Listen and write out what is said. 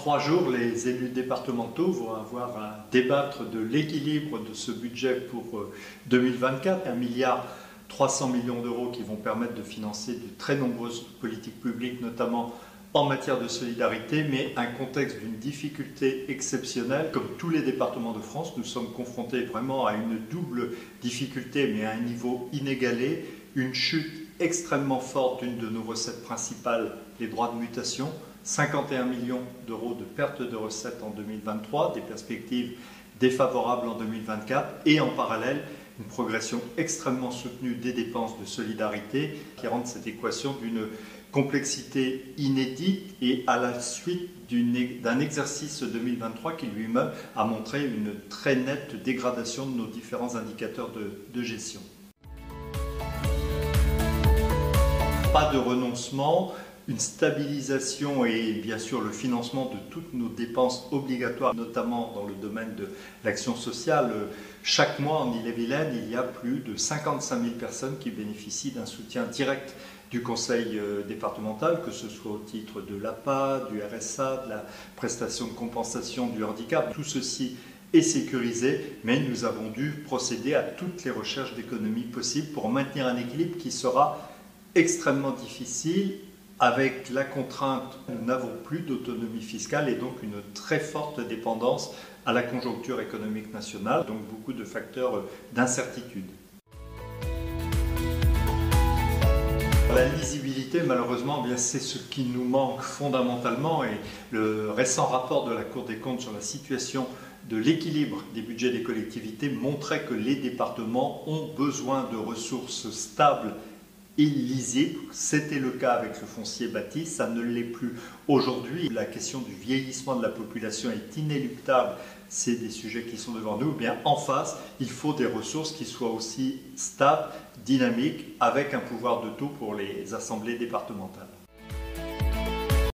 3 jours, les élus départementaux vont avoir à débattre de l'équilibre de ce budget pour 2024, 1,3 milliard d'euros qui vont permettre de financer de très nombreuses politiques publiques, notamment en matière de solidarité, mais un contexte d'une difficulté exceptionnelle. Comme tous les départements de France, nous sommes confrontés vraiment à une double difficulté, mais à un niveau inégalé, une chute extrêmement forte d'une de nos recettes principales, les droits de mutation, 51 millions d'euros de perte de recettes en 2023, des perspectives défavorables en 2024, et en parallèle, une progression extrêmement soutenue des dépenses de solidarité qui rendent cette équation d'une complexité inédite et à la suite d'un exercice 2023 qui lui-même a montré une très nette dégradation de nos différents indicateurs de gestion. Pas de renoncement, une stabilisation et bien sûr le financement de toutes nos dépenses obligatoires, notamment dans le domaine de l'action sociale. Chaque mois en Ille-et-Vilaine, il y a plus de 55 000 personnes qui bénéficient d'un soutien direct du conseil départemental, que ce soit au titre de l'APA, du RSA, de la prestation de compensation du handicap. Tout ceci est sécurisé, mais nous avons dû procéder à toutes les recherches d'économies possibles pour maintenir un équilibre qui sera extrêmement difficile. Avec la contrainte, nous n'avons plus d'autonomie fiscale et donc une très forte dépendance à la conjoncture économique nationale, donc beaucoup de facteurs d'incertitude. La lisibilité, malheureusement, c'est ce qui nous manque fondamentalement et le récent rapport de la Cour des comptes sur la situation de l'équilibre des budgets des collectivités montrait que les départements ont besoin de ressources stables et lisible. C'était le cas avec le foncier bâti, ça ne l'est plus aujourd'hui. La question du vieillissement de la population est inéluctable, c'est des sujets qui sont devant nous. Bien, en face, il faut des ressources qui soient aussi stables, dynamiques, avec un pouvoir de taux pour les assemblées départementales.